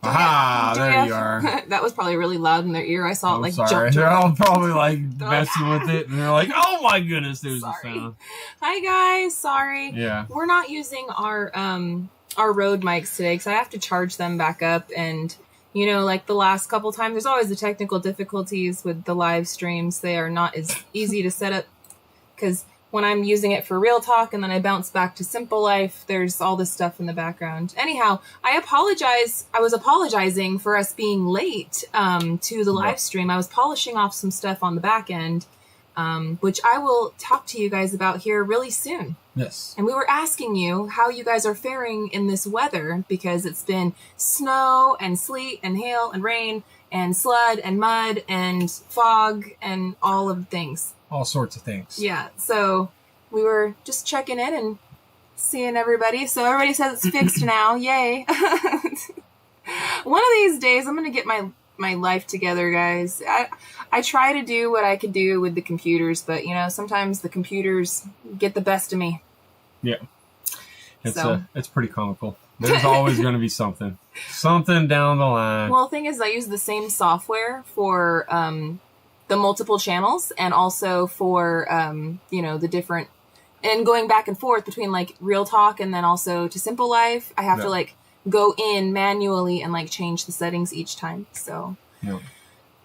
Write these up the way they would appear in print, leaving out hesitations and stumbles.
Aha, there you are. That was probably really loud in their ear. I saw it like sorry. jump. They're all probably like messing with it, and they're like, "Oh my goodness, there's a sound." Hi guys, sorry. Yeah. We're not using our Rode mics today because I have to charge them back up, and you know, like the last couple times, there's always the technical difficulties with the live streams. They are not as easy to set up because when I'm using it for Real Talk and then I bounce back to Simple Life, there's all this stuff in the background. Anyhow, I apologize. I was apologizing for us being late to the live stream. I was polishing off some stuff on the back end, which I will talk to you guys about here really soon. Yes. And we were asking you how you guys are faring in this weather because it's been snow and sleet and hail and rain and slud and mud and fog and all of the things. All sorts of things. Yeah, so we were just checking in and seeing everybody. So everybody says it's fixed now. Yay. One of these days, I'm going to get my life together, guys. I try to do what I could do with the computers, but, you know, sometimes the computers get the best of me. Yeah. It's pretty comical. There's always going to be something down the line. Well, the thing is, I use the same software for the multiple channels and also for, you know, the different, and going back and forth between like Real Talk and then also to Simple Life. I have to like go in manually and like change the settings each time. So,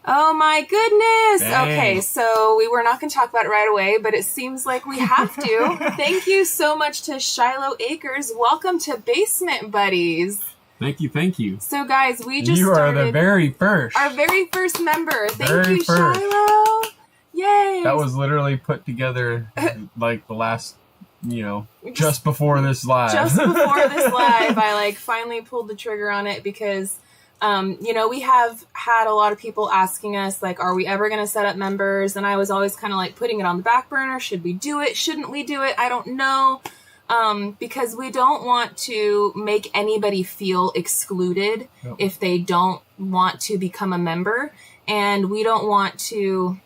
oh my goodness. Dang. Okay. So we were not going to talk about it right away, but it seems like we have to. Thank you so much to Shiloh Acres. Welcome to Basement Buddies. Thank you. So, guys, we just You started are the very first. our very first member. Thank Very you, first. Shiloh. Yay. That was literally put together like the last, you know, just before this live. Just before this live, I like finally pulled the trigger on it because, you know, we have had a lot of people asking us, like, are we ever going to set up members? And I was always kind of like putting it on the back burner. Should we do it? Shouldn't we do it? I don't know. Because we don't want to make anybody feel excluded if they don't want to become a member. And we don't want to,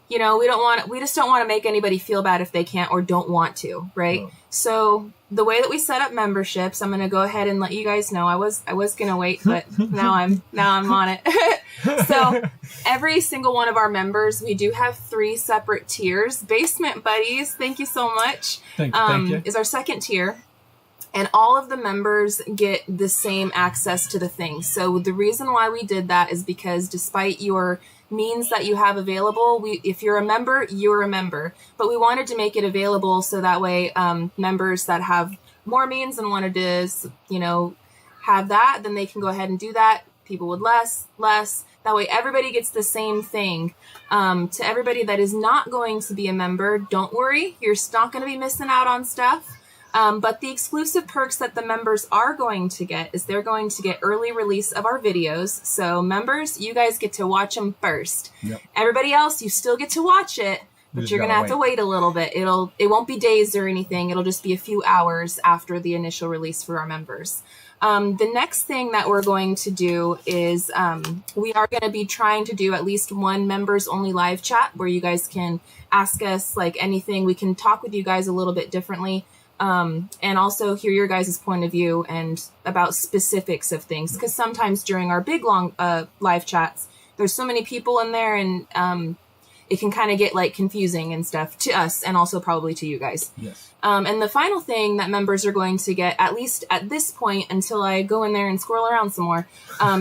you know, we just don't want to make anybody feel bad if they can't or don't want to, right? Oh. So the way that we set up memberships, I'm going to go ahead and let you guys know. I was going to wait, but now I'm on it. So every single one of our members, we do have 3 separate tiers. Basement Buddies, thank you so much. Thank you. Is our second tier. And all of the members get the same access to the things. So the reason why we did that is because despite your means that you have available, if you're a member, you're a member. But we wanted to make it available so that way members that have more means and wanted to, you know, have that, then they can go ahead and do that. People with less. That way everybody gets the same thing. To everybody that is not going to be a member, don't worry. You're not going to be missing out on stuff. But the exclusive perks that the members are going to get is they're going to get early release of our videos. So members, you guys get to watch them first. Yep. Everybody else, you still get to watch it, but you're going to have to wait a little bit. It won't be days or anything. It'll just be a few hours after the initial release for our members. The next thing that we're going to do is we are going to be trying to do at least one members only live chat where you guys can ask us like anything. We can talk with you guys a little bit differently. And also hear your guys' point of view and about specifics of things. Because sometimes during our big, long live chats, there's so many people in there and it can kind of get like confusing and stuff to us and also probably to you guys. Yes. And the final thing that members are going to get, at least at this point, until I go in there and squirrel around some more,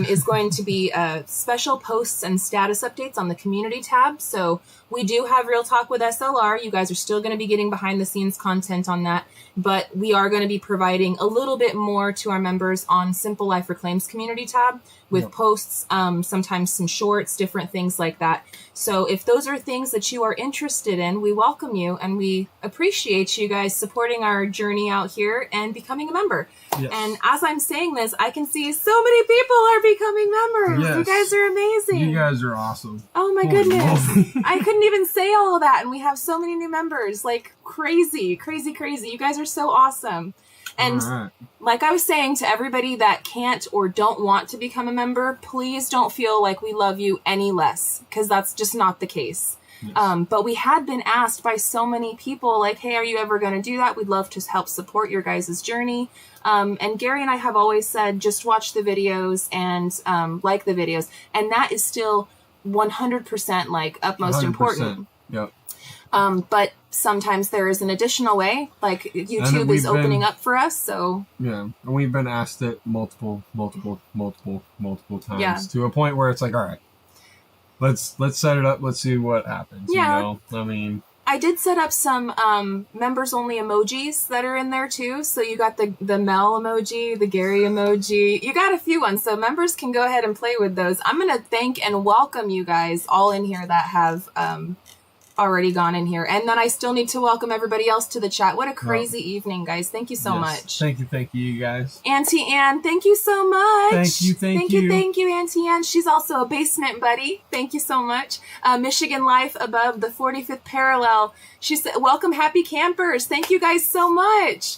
is going to be special posts and status updates on the community tab. So we do have Real Talk with SLR. You guys are still going to be getting behind the scenes content on that, but we are going to be providing a little bit more to our members on Simple Life Reclaimed's community tab with posts, sometimes some shorts, different things like that. So if those are things that you are interested in, we welcome you and we appreciate you guys supporting our journey out here and becoming a member. Yes. And as I'm saying this, I can see so many people are becoming members. Yes. You guys are amazing. You guys are awesome. Oh my goodness. I couldn't even say all of that. And we have so many new members, like crazy. You guys are so awesome. And like I was saying to everybody that can't or don't want to become a member, please don't feel like we love you any less, because that's just not the case. Yes. But we had been asked by so many people, like, hey, are you ever going to do that? We'd love to help support your guys' journey. And Gary and I have always said, just watch the videos and like the videos. And that is still 100% like utmost 100%. important. Yep. But sometimes there is an additional way, like YouTube is opening up for us. So yeah, and we've been asked it multiple times, Yeah. to a point where it's like, all right, let's set it up. Let's see what happens. Yeah. You know, I mean, I did set up some members only emojis that are in there too. So you got the Mel emoji, the Gary emoji. You got a few ones, so members can go ahead and play with those. I'm gonna thank and welcome you guys all in here that have already gone in here, and then I still need to welcome everybody else to the chat. What a crazy evening, guys. Thank you so much. Thank you, you guys. Auntie Ann, thank you so much. Thank you, Auntie Ann. She's also a basement buddy. Thank you so much. Michigan Life above the 45th parallel. She said, welcome, happy campers. Thank you guys so much.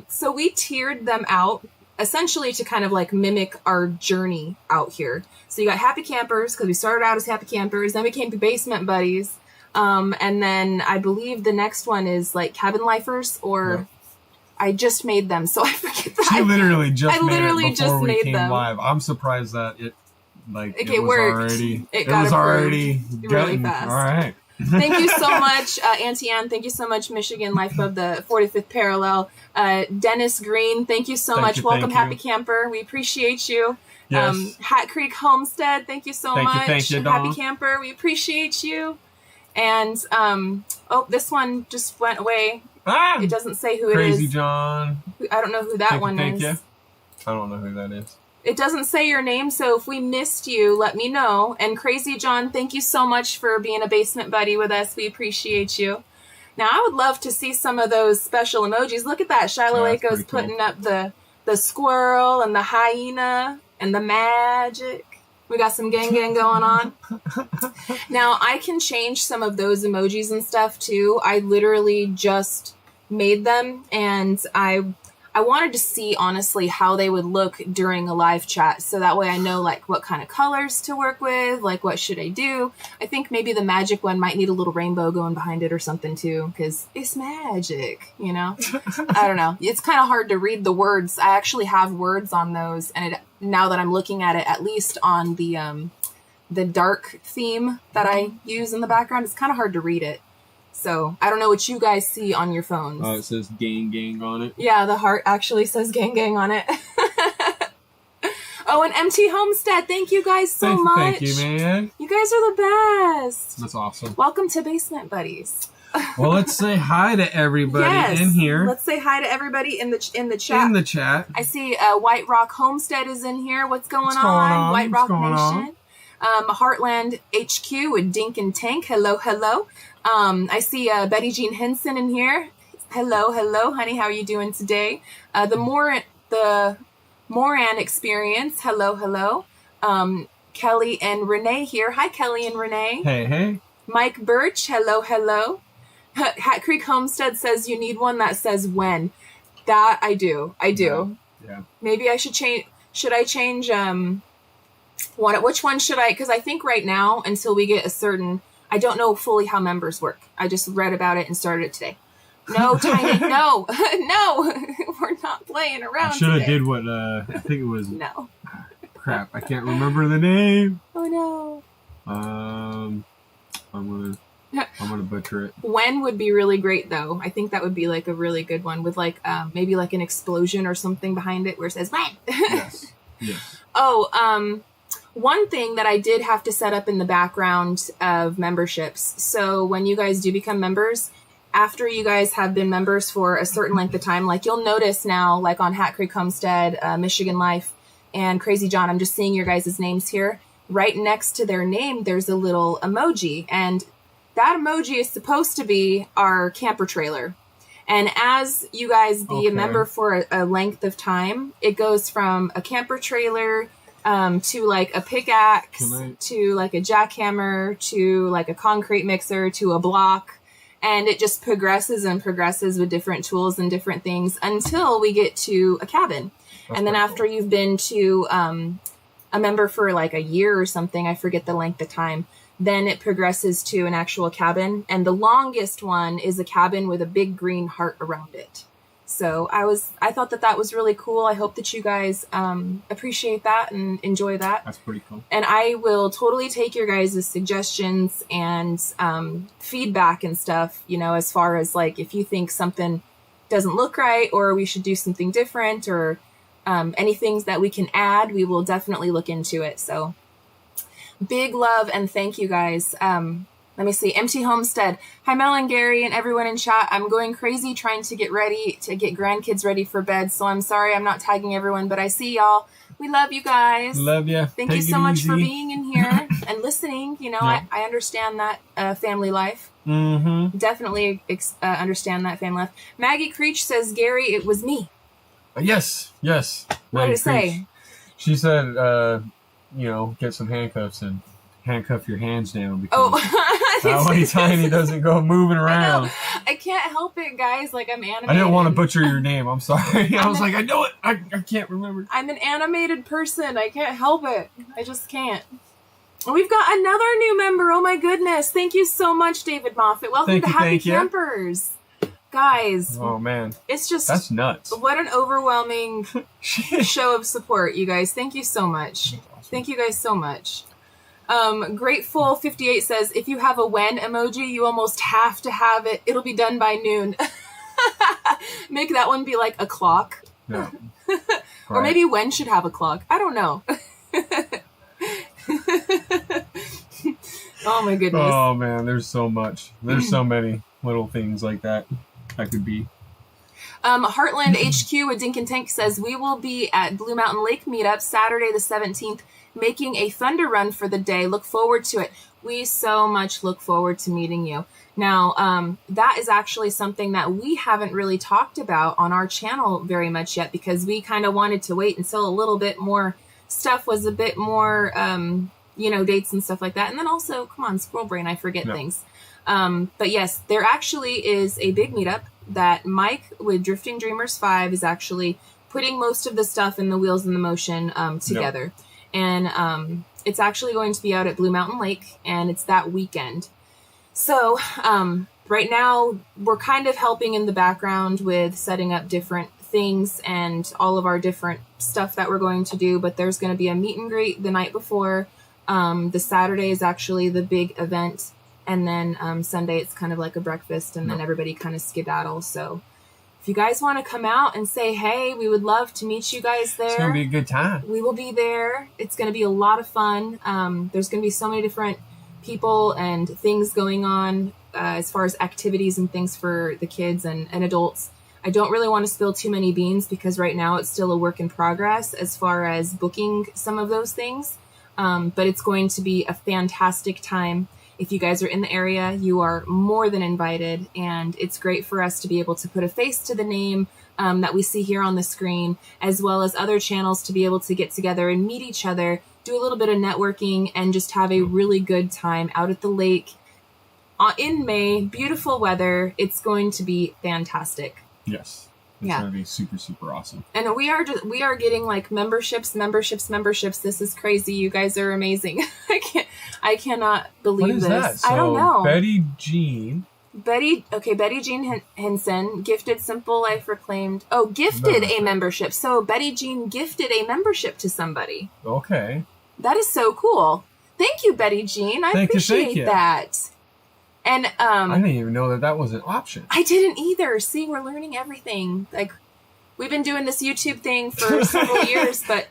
So we tiered them out essentially to kind of like mimic our journey out here. So you got happy campers because we started out as happy campers, then we came to basement buddies. And then I believe the next one is like cabin lifers, or I just made them, so I forget that. She literally just made it before just we made came them live. I'm surprised that it worked. It was already really fast. All right. Thank you so much, Auntie Ann. Thank you so much, Michigan Life of the 45th parallel. Dennis Green, thank you so much. Welcome, happy camper. We appreciate you. Yes. Hat Creek Homestead, thank you so much. Thank you, happy camper, we appreciate you. And this one just went away. It doesn't say who it is. Crazy John. I don't know who that one is. I don't know who that is. It doesn't say your name, so if we missed you, let me know. And Crazy John, thank you so much for being a basement buddy with us. We appreciate you. Now, I would love to see some of those special emojis. Look at that. Shiloh Waco's putting up the squirrel and the hyena and the magic. We got some gang going on. Now, I can change some of those emojis and stuff too. I literally just made them, and I wanted to see, honestly, how they would look during a live chat. So that way I know, like, what kind of colors to work with, like, what should I do. I think maybe the magic one might need a little rainbow going behind it or something too, because it's magic, you know? I don't know. It's kind of hard to read the words. I actually have words on those, and now that I'm looking at it, at least on the dark theme that I use in the background, it's kind of hard to read it. So I don't know what you guys see on your phones. Oh, it says gang on it. Yeah, the heart actually says gang on it. Oh, and MT Homestead, thank you guys so much. Thank you, man. You guys are the best. That's awesome. Welcome to Basement Buddies. Well, let's say hi to everybody in here. Let's say hi to everybody in the chat. In the chat. I see White Rock Homestead is in here. What's going on? White Rock Nation. Heartland HQ with Dink and Tank. Hello. I see Betty Jean Henson in here. Hello, honey. How are you doing today? The Moran Experience. Hello. Kelly and Renee here. Hi, Kelly and Renee. Hey. Mike Birch. Hello. Hat Creek Homestead says you need one that says when. That I do. Yeah. Maybe I should change. Should I change? Which one should I? Because I think right now, until we get a certain. I don't know fully how members work. I just read about it and started it today. No, Tiny, no, we're not playing around. I should have did what I think it was. No. Crap, I can't remember the name. Oh no. I'm gonna butcher it. When would be really great though. I think that would be like a really good one with like maybe like an explosion or something behind it where it says when. Yes. Oh, one thing that I did have to set up in the background of memberships. So when you guys do become members, after you guys have been members for a certain length of time, like you'll notice now, like on Hat Creek Homestead, Michigan Life, and Crazy John, I'm just seeing your guys' names here. Right next to their name, there's a little emoji. And that emoji is supposed to be our camper trailer. And as you guys be a member for a length of time, it goes from a camper trailer to like a pickaxe, to like a jackhammer, to like a concrete mixer, to a block. And it just progresses with different tools and different things until we get to a cabin. And then after you've been to a member for like a year or something, I forget the length of time, then it progresses to an actual cabin. And the longest one is a cabin with a big green heart around it. So I thought that was really cool. I hope that you guys appreciate that and enjoy that. That's pretty cool. And I will totally take your guys' suggestions and feedback and stuff, you know, as far as like if you think something doesn't look right or we should do something different or any things that we can add, we will definitely look into it. So big love and thank you guys. Let me see. Empty Homestead. Hi, Mel and Gary and everyone in chat. I'm going crazy trying to get grandkids ready for bed. So I'm sorry I'm not tagging everyone, but I see y'all. We love you guys. Love you. Thank you so much for being in here and listening. You know, yeah. I understand that family life. Mm-hmm. Definitely understand that family life. Maggie Creech says, Gary, it was me. Yes. What did it say? She said, you know, get some handcuffs and handcuff your hands down because that way Tiny doesn't go moving around. I can't help it, guys. Like, I'm animated. I didn't want to butcher your name. I'm sorry. I was like, I know it. I can't remember. I'm an animated person. I can't help it. I just can't. We've got another new member. Oh, my goodness. Thank you so much, David Moffat. Welcome to Happy Campers. Guys. Oh, man. It's just... That's nuts. What an overwhelming show of support, you guys. Thank you so much. Awesome. Thank you guys so much. Grateful 58 says, if you have a when emoji, you almost have to have it. It'll be done by noon. Make that one be like a clock. Yeah. Or maybe when should have a clock. I don't know. Oh my goodness. Oh man, there's so much. There's so many little things like that could be. Heartland HQ with Dink and Tank says, we will be at Blue Mountain Lake Meetup Saturday the 17th, making a thunder run for the day. Look forward to it. We so much look forward to meeting you. Now, that is actually something that we haven't really talked about on our channel very much yet because we kind of wanted to wait until a little bit more stuff was a bit more, you know, dates and stuff like that. And then also, come on, squirrel brain, I forget things. But yes, there actually is a big meetup that Mike with Drifting Dreamers 5 is actually putting most of the stuff in the Wheels in the Motion together. And it's actually going to be out at Blue Mountain Lake, and it's that weekend. So right now, we're kind of helping in the background with setting up different things and all of our different stuff that we're going to do. But there's going to be a meet and greet the night before. The Saturday is actually the big event. And then Sunday, it's kind of like a breakfast, and then everybody kind of skedaddle. So if you guys want to come out and say, hey, we would love to meet you guys there. It's going to be a good time. We will be there. It's going to be a lot of fun. There's going to be so many different people and things going on as far as activities and things for the kids and adults. I don't really want to spill too many beans because right now it's still a work in progress as far as booking some of those things. But it's going to be a fantastic time. If you guys are in the area, you are more than invited, and it's great for us to be able to put a face to the name that we see here on the screen, as well as other channels to be able to get together and meet each other, do a little bit of networking, and just have a really good time out at the lake in May. Beautiful weather. It's going to be fantastic. Yes. It's going to be super, super awesome. And we are getting like memberships. This is crazy. You guys are amazing. I cannot believe this. That? So I don't know. Betty Jean Henson gifted SimpleLifeReclaimed. Oh, gifted a membership. So Betty Jean gifted a membership to somebody. Okay. That is so cool. Thank you, Betty Jean. I appreciate that. And I didn't even know that was an option. I didn't either. See, we're learning everything. Like, we've been doing this YouTube thing for several years, but,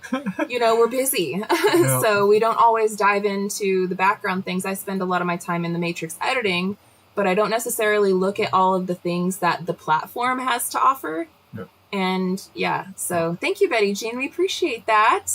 you know, we're busy. Yeah. So we don't always dive into the background things. I spend a lot of my time in the Matrix editing, but I don't necessarily look at all of the things that the platform has to offer. Yep. And yeah, so thank you, Betty Jean. We appreciate that.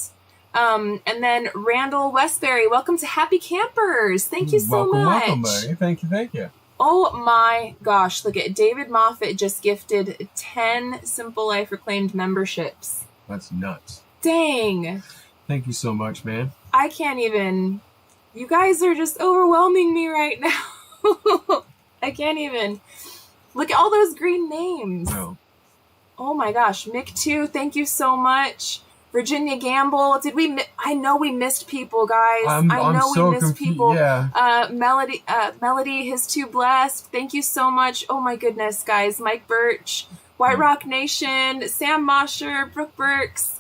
And then Randall Westbury, welcome to Happy Campers. Thank you so much. Welcome, buddy. Thank you. Oh my gosh, look at David Moffat just gifted 10 SimpleLifeReclaimed memberships. That's nuts. Dang. Thank you so much, man. I can't even. You guys are just overwhelming me right now. I can't even. Look at all those green names. No. Oh my gosh. Mick 2, thank you so much. Virginia Gamble. I know we missed people, guys. I know so we missed people. Yeah. Melody is too blessed. Thank you so much. Oh my goodness, guys. Mike Birch, White Rock Nation, Sam Mosher, Brooke Burks.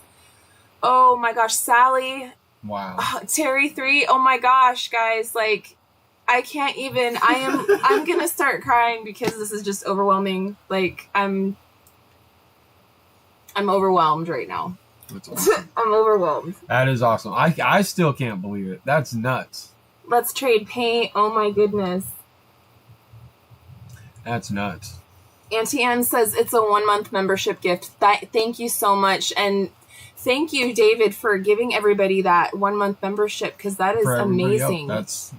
Oh my gosh, Sally. Wow. Terry 3. Oh my gosh, guys. Like, I can't even. I'm gonna start crying because this is just overwhelming. Like, I'm overwhelmed right now. That's awesome. I'm overwhelmed. That is awesome. I still can't believe it. That's nuts. Let's trade paint. Oh my goodness. That's nuts. Auntie Ann says it's a 1 month membership gift. Thank you so much. And thank you, David, for giving everybody that 1 month membership, because that is amazing. That's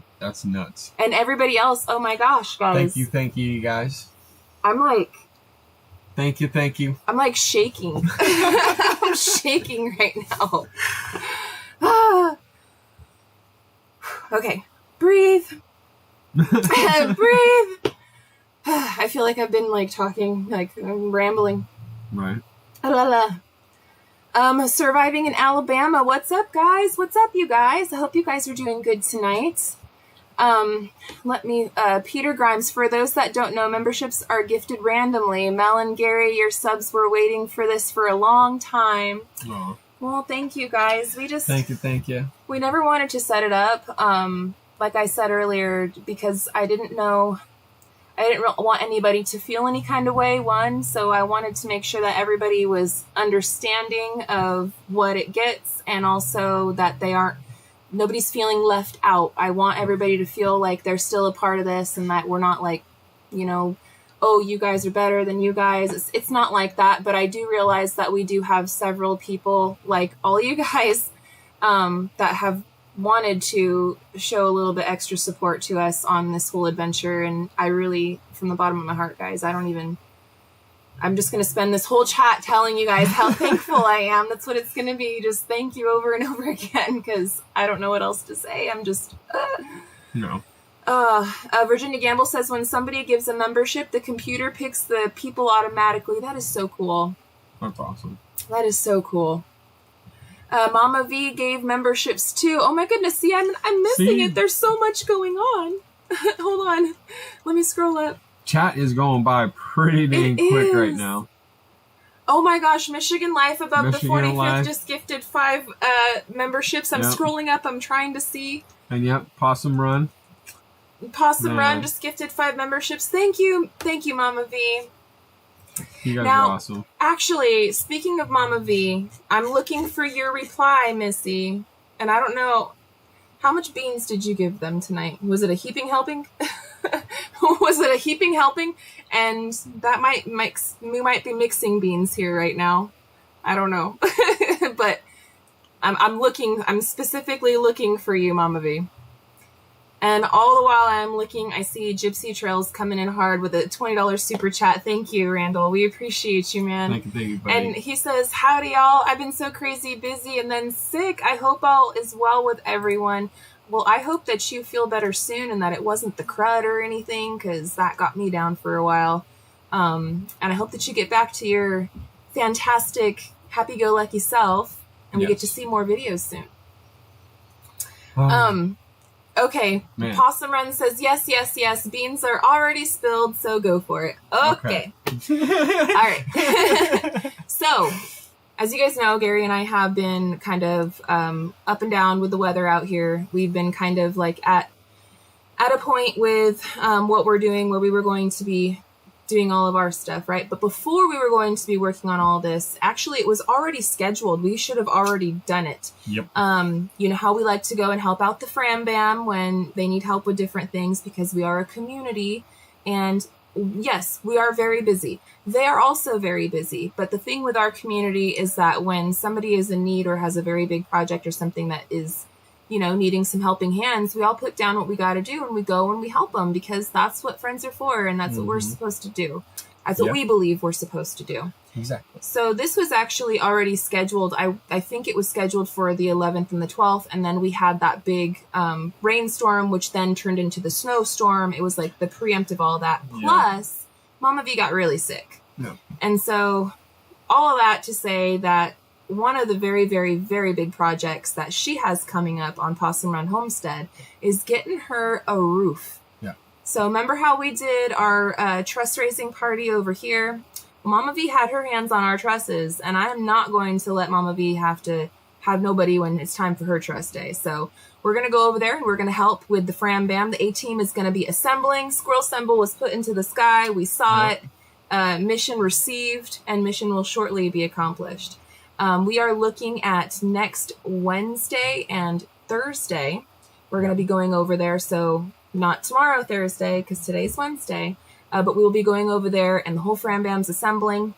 nuts. And everybody else, oh my gosh, guys. Thank you, guys. I'm like... Thank you. I'm like shaking. I'm shaking right now. Okay. Breathe. Breathe. I feel like I've been like talking, like I'm rambling. Right. Surviving in Alabama. What's up, guys? What's up, you guys? I hope you guys are doing good tonight. Peter Grimes, for those that don't know, memberships are gifted randomly. Mel and Gary, your subs were waiting for this for a long time. Oh. Well, thank you, guys. Thank you. We never wanted to set it up, like I said earlier, because I didn't want anybody to feel any kind of way, so I wanted to make sure that everybody was understanding of what it gets, and also that nobody's feeling left out. I want everybody to feel like they're still a part of this, and that we're not like, oh, you guys are better than you guys. It's not like that, but I do realize that we do have several people, like all you guys, that have wanted to show a little bit extra support to us on this whole adventure. And I really, from the bottom of my heart, guys, I'm just going to spend this whole chat telling you guys how thankful I am. That's what it's going to be. Just thank you over and over again, because I don't know what else to say. I'm just... No. Virginia Gamble says, when somebody gives a membership, the computer picks the people automatically. That is so cool. That's awesome. That is so cool. Mama V gave memberships too. Oh my goodness. See, I'm missing it. There's so much going on. Hold on. Let me scroll up. Chat is going by pretty dang quick right now. Oh my gosh, Michigan Life above the 45th just gifted 5 memberships. I'm scrolling up. I'm trying to see. And Possum Run. Run just gifted 5 memberships. Thank you, Mama V. You guys are awesome. Actually, speaking of Mama V, I'm looking for your reply, Missy. And I don't know, how much beans did you give them tonight? Was it a heaping helping? And that we might be mixing beans here right now. I don't know. But I'm specifically looking for you, Mama V. And all the while I'm looking, I see Gypsy Trails coming in hard with a $20 super chat. Thank you, Randall. We appreciate you, man. Thank you, buddy. And he says, howdy, y'all. I've been so crazy busy and then sick. I hope all is well with everyone. Well, I hope that you feel better soon and that it wasn't the crud or anything, because that got me down for a while. And I hope that you get back to your fantastic, happy-go-lucky self, and we get to see more videos soon. Okay, Man. Possum Run says, yes, beans are already spilled, so go for it. Okay. All right. So, as you guys know, Gary and I have been kind of up and down with the weather out here. We've been kind of like at a point with what we're doing, where we were going to be doing all of our stuff, right? But before we were going to be working on all this, actually it was already scheduled. We should have already done it. Yep. You know how we like to go and help out the Fram Bam when they need help with different things, because we are a community. And yes, we are very busy. They are also very busy. But the thing with our community is that when somebody is in need or has a very big project or something that is, needing some helping hands, we all put down what we got to do and we go and we help them, because that's what friends are for, and that's what we're supposed to do. That's what we believe we're supposed to do. Exactly. So this was actually already scheduled. I think it was scheduled for the 11th and the 12th, and then we had that big rainstorm, which then turned into the snowstorm. It was like the preempt of all that. Yeah. Plus, Mama V got really sick. No. And so all of that to say that one of the very, very, very big projects that she has coming up on Possum Run Homestead is getting her a roof. Yeah. So remember how we did our truss raising party over here? Mama V had her hands on our trusses, and I am not going to let Mama V have to have nobody when it's time for her truss day. So we're going to go over there and we're going to help with the Fram Bam. The A-team is going to be assembling. Squirrel Symbol was put into the sky. We saw it. Mission received, and mission will shortly be accomplished. We are looking at next Wednesday and Thursday. We're going to be going over there. So not tomorrow, Thursday, because today's Wednesday. But we will be going over there, and the whole Fram Bam's assembling,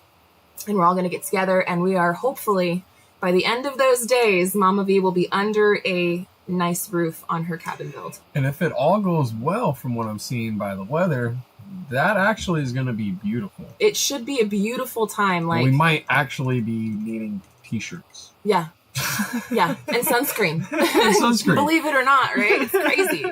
and we're all going to get together, and we are hopefully, by the end of those days, Mama V will be under a nice roof on her cabin build. And if it all goes well from what I'm seeing by the weather, that actually is going to be beautiful. It should be a beautiful time. Like, we might actually be needing t-shirts. Yeah. Yeah, and sunscreen. Sunscreen. Believe it or not, right? It's crazy.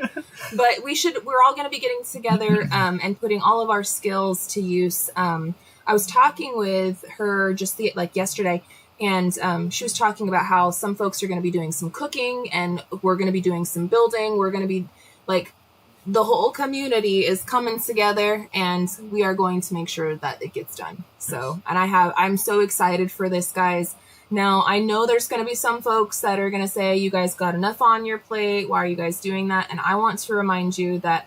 But we're all going to be getting together and putting all of our skills to use. I was talking with her just yesterday, and she was talking about how some folks are going to be doing some cooking, and we're going to be doing some building. We're going to be the whole community is coming together, and we are going to make sure that it gets done. So, and I'm so excited for this, guys. Now, I know there's going to be some folks that are going to say, you guys got enough on your plate. Why are you guys doing that? And I want to remind you that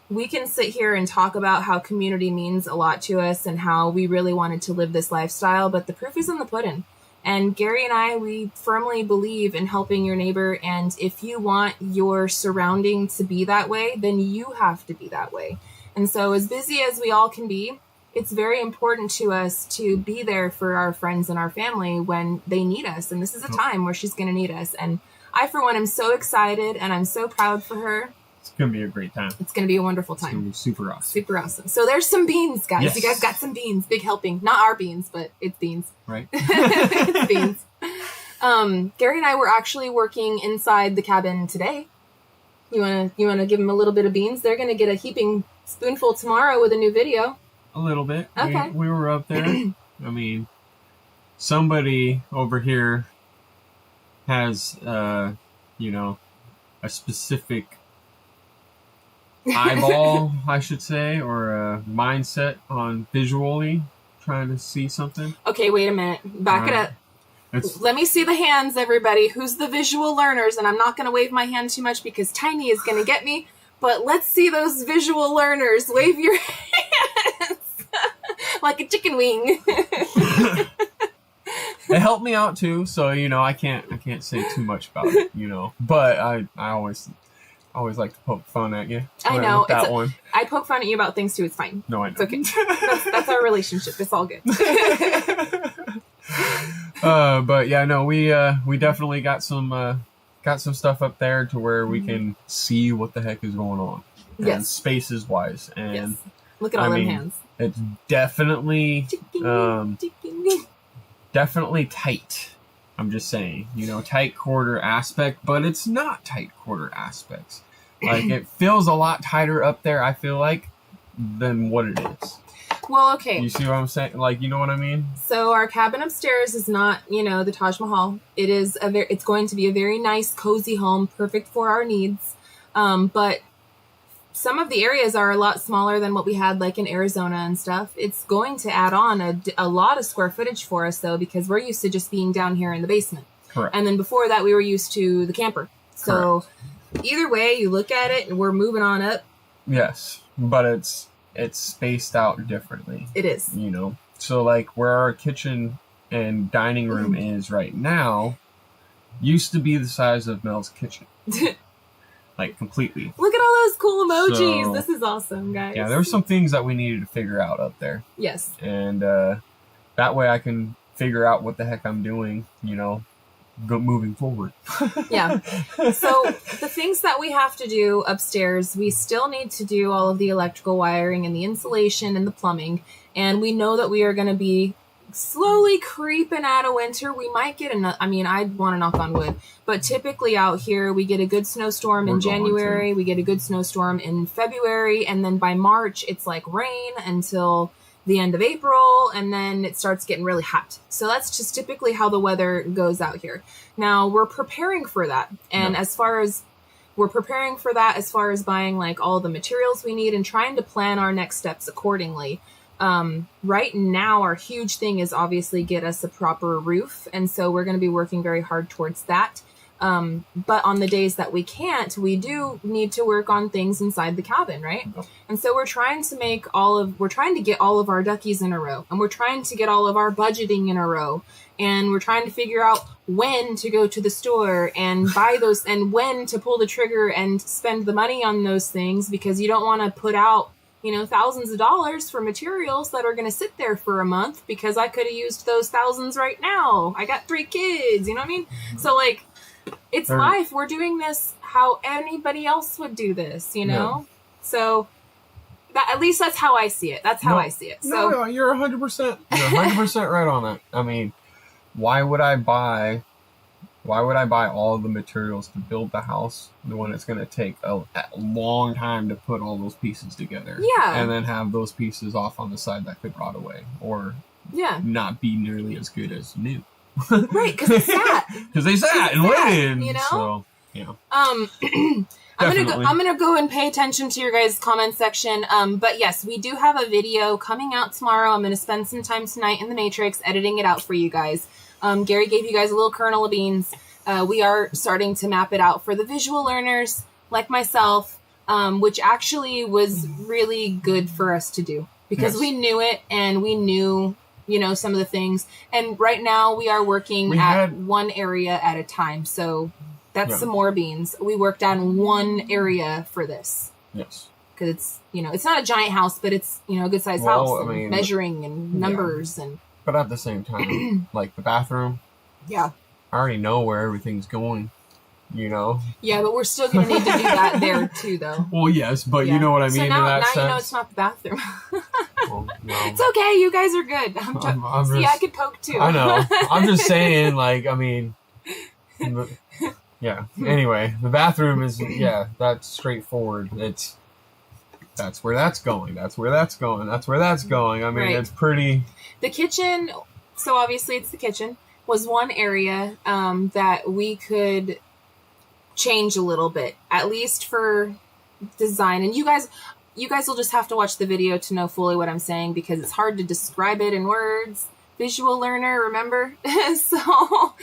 we can sit here and talk about how community means a lot to us and how we really wanted to live this lifestyle, but the proof is in the pudding. And Gary and I, we firmly believe in helping your neighbor. And if you want your surrounding to be that way, then you have to be that way. And so as busy as we all can be, it's very important to us to be there for our friends and our family when they need us. And this is a time where she's going to need us. And I, for one, am so excited, and I'm so proud for her. It's going to be a great time. It's going to be a wonderful time. It's going to be super awesome. Super awesome. So there's some beans, guys. Yes. You guys got some beans. Big helping. Not our beans, but it's beans. Right. It's beans. Gary and I were actually working inside the cabin today. You wanna give them a little bit of beans? They're going to get a heaping spoonful tomorrow with a new video. A little bit. Okay. We were up there. I mean, somebody over here has, a specific eyeball, I should say, or a mindset on visually trying to see something. Okay, wait a minute. Back it up. Let me see the hands, everybody. Who's the visual learners? And I'm not going to wave my hand too much because Tiny is going to get me. But let's see those visual learners. Wave your hands like a chicken wing. It helped me out too, so I can't say too much about it, But I always like to poke fun at you. I know that one. I poke fun at you about things too. It's fine. No, I know. It's okay. That's our relationship. It's all good. But yeah, no, we definitely got some stuff up there to where we can see what the heck is going on. Yes. And spaces wise, and yes. Look at all them hands. It's definitely definitely tight. I'm just saying, tight quarter aspect, but it's not tight quarter aspects. Like, it feels a lot tighter up there, I feel like, than what it is. Well, okay. You see what I'm saying? Like, you know what I mean? So our cabin upstairs is not, the Taj Mahal. It is it's going to be a very nice, cozy home, perfect for our needs. But some of the areas are a lot smaller than what we had like in Arizona and stuff. It's going to add on a lot of square footage for us, though, because we're used to just being down here in the basement. Correct. And then before that, we were used to the camper. So either way, you look at it, and we're moving on up. Yes, but it's spaced out differently. It is. So like where our kitchen and dining room is right now used to be the size of Mel's kitchen. Like, completely. Look at all those cool emojis. So, this is awesome, guys. Yeah, there were some things that we needed to figure out up there. Yes. And that way I can figure out what the heck I'm doing, moving forward. Yeah. So the things that we have to do upstairs, we still need to do all of the electrical wiring and the insulation and the plumbing. And we know that we are going to be slowly creeping out of winter. We might get I'd want to knock on wood, but typically out here we get a good snowstorm in January, we get a good snowstorm in February, and then by March it's like rain until the end of April, and then it starts getting really hot. So that's just typically how the weather goes out here. Now we're preparing for that. And as far as buying like all the materials we need and trying to plan our next steps accordingly. Right now, our huge thing is obviously get us a proper roof. And so we're going to be working very hard towards that. But on the days that we can't, we do need to work on things inside the cabin, right? And so we're trying to get all of our duckies in a row, and we're trying to get all of our budgeting in a row, and we're trying to figure out when to go to the store and buy those and when to pull the trigger and spend the money on those things, because you don't want to put out, thousands of dollars for materials that are going to sit there for a month, because I could have used those thousands right now. I got 3 kids, you know what I mean? So like, it's life. We're doing this how anybody else would do this, So that, at least that's how I see it. That's how I see it. So no, you're 100%. You're 100% right on that. I mean, why would I buy all the materials to build the house when it's going to take a long time to put all those pieces together? Yeah. And then have those pieces off on the side that could rot away or not be nearly as good as new. Right, because it's sat. Because they sat and waited. So, I'm gonna go and pay attention to your guys' comment section. But yes, we do have a video coming out tomorrow. I'm gonna spend some time tonight in the Matrix editing it out for you guys. Gary gave you guys a little kernel of beans. We are starting to map it out for the visual learners like myself, which actually was really good for us to do, because we knew it and we knew, some of the things. And right now we are working at one area at a time. So that's some more beans. We worked on one area for this. Yes. Because it's, it's not a giant house, but it's, a good sized house. I mean, measuring and numbers and. But at the same time, like the bathroom. Yeah. I already know where everything's going, Yeah, but we're still going to need to do that there too, though. Well, yes, but you know what I mean. So now sense. You know it's not the bathroom. Well, no. It's okay. You guys are good. I could poke too. I know. I'm just saying, like, I mean, yeah. Anyway, the bathroom is, that's straightforward. That's where that's going. That's where that's going. That's where that's going. I mean, It's pretty. The kitchen, so obviously it's the kitchen, was one area that we could change a little bit, at least for design. And you guys will just have to watch the video to know fully what I'm saying, because it's hard to describe it in words. Visual learner, remember? So,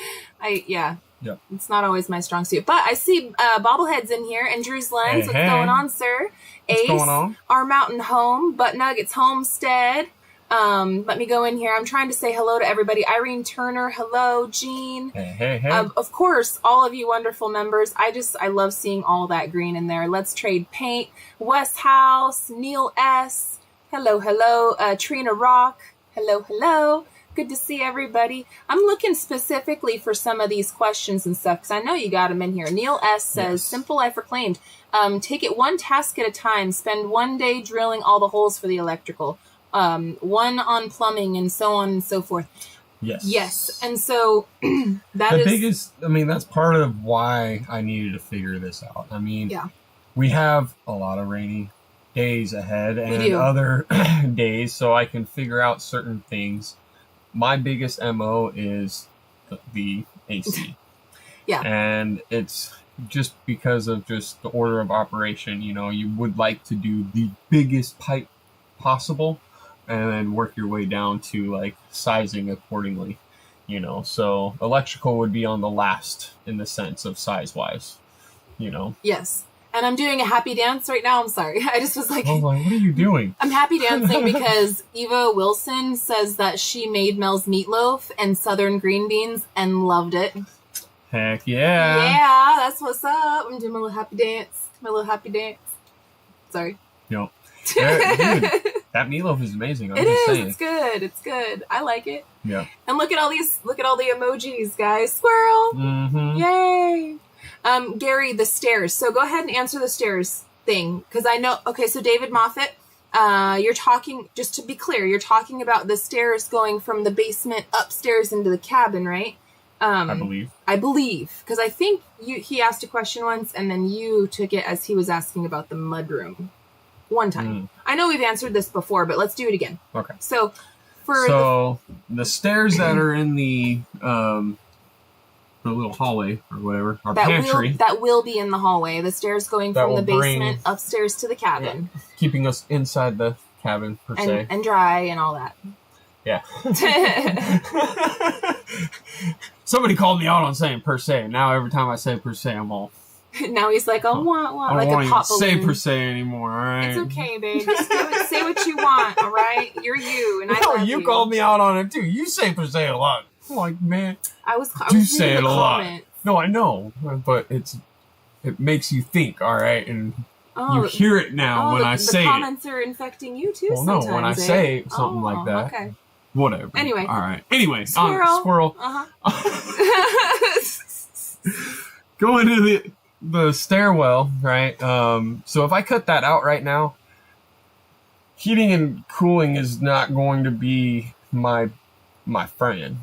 it's not always my strong suit. But I see bobbleheads in here, and Drew's Lens. What's going on, sir? Ace, going on? Our Mountain Home, Butt Nuggets Homestead. Let me go in here. I'm trying to say hello to everybody. Irene Turner, hello. Jean. Hey. Of course, all of you wonderful members. I love seeing all that green in there. Let's Trade Paint. West House, Neil S. Hello. Trina Rock. Hello. Good to see everybody. I'm looking specifically for some of these questions and stuff, because I know you got them in here. Neil S. says, Simple Life Reclaimed. Take it one task at a time. Spend one day drilling all the holes for the electrical. One on plumbing, and so on and so forth. Yes. And so that's part of why I needed to figure this out. I mean, we have a lot of rainy days ahead and other days, so I can figure out certain things. My biggest MO is the AC. And it's just because of just the order of operation. You would like to do the biggest pipe possible, and then work your way down to like sizing accordingly, so electrical would be on the last in the sense of size wise, Yes. And I'm doing a happy dance right now. I'm sorry. I just was like, what are you doing? I'm happy dancing because Eva Wilson says that she made Mel's meatloaf and southern green beans and loved it. Heck yeah. Yeah, that's what's up. I'm doing my little happy dance. Sorry. Dude, that meatloaf is amazing. I'm just saying. It's good. I like it. Yeah. And look at all the emojis, guys. Squirrel. Mm-hmm. Yay. Gary, the stairs. So go ahead and answer the stairs thing, because I know. Okay, so David Moffat, you're talking. Just to be clear, you're talking about the stairs going from the basement upstairs into the cabin, right? I believe, because I think he asked a question once, and then you took it as he was asking about the mudroom. One time. I know we've answered this before, but let's do it again. Okay. So, the stairs that are in the little hallway or whatever, our pantry. That will be in the hallway. The stairs going from the basement upstairs to the cabin. Yeah, keeping us inside the cabin, per se. And dry and all that. Yeah. Somebody called me out on saying per se. Now every time I say per se, I'm all... Now he's like, oh, want, I don't like a pop balloon. say per se anymore, all right? It's okay, babe. Just say what you want, all right? You're you, and I love you. You called me out on it, too. You say per se a lot. I'm like, man, I was say it a lot. No, I know, but it makes you think, all right? And you hear it now when I say it. The comments are infecting you, too, sometimes. Well, no, when I say something like that. Okay. Whatever. Anyway. All right. Anyway. Squirrel. Going to the stairwell, right? So if I cut that out right now, heating and cooling is not going to be my friend.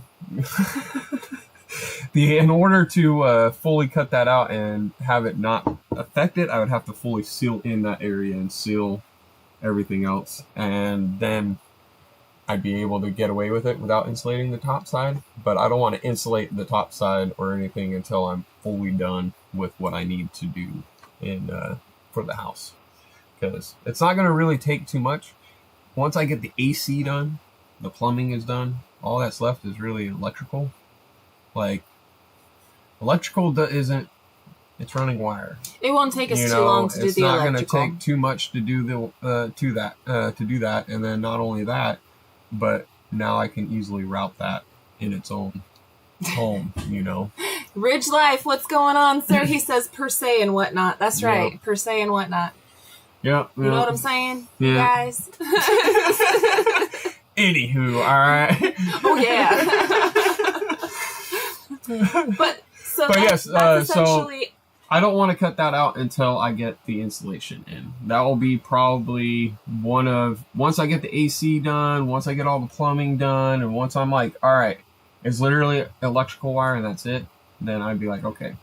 In order to fully cut that out and have it not affect it, I would have to fully seal in that area and seal everything else, and then I'd be able to get away with it without insulating the top side. But I don't want to insulate the top side or anything until I'm fully done with what I need to do for the house, because it's not going to really take too much. Once I get the AC done, the plumbing is done, all that's left is really electrical. Like, electrical isn't, it's running wire. It won't take us too long to do the electrical. It's not going to take too much to do to do that, and then not only that, but now I can easily route that in its own home, Ridge life, what's going on, sir? He says per se and whatnot. That's right, per se and whatnot. Yep. You know what I'm saying? Yeah. You guys? Anywho, all right. Oh, yeah. But yes, essentially... So I don't want to cut that out until I get the insulation in. That will be probably once I get the AC done, once I get all the plumbing done, and once I'm like, all right, it's literally electrical wire and that's it, then I'd be like, okay,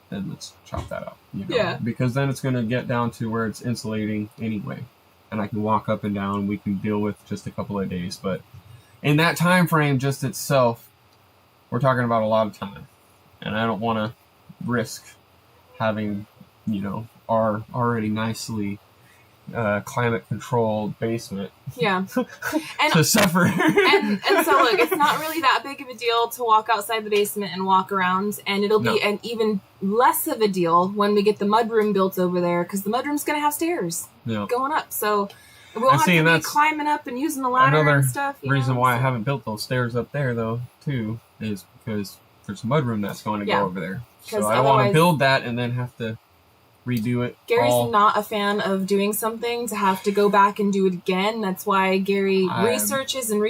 then let's chop that out. Yeah. Because then it's going to get down to where it's insulating anyway. And I can walk up and down. We can deal with just a couple of days. But in that time frame just itself, we're talking about a lot of time. And I don't want to risk having, our already nicely climate-controlled basement to suffer. and so, look, it's not really that big of a deal to walk outside the basement and walk around, and it'll be an even less of a deal when we get the mudroom built over there, because the mudroom's going to have stairs going up, so we'll have to be climbing up and using the ladder and stuff. Another reason why I haven't built those stairs up there, though, too, is because there's a mudroom that's going to go over there. So I don't want to build that and then have to redo it. Gary's not a fan of doing something to have to go back and do it again. That's why Gary researches, and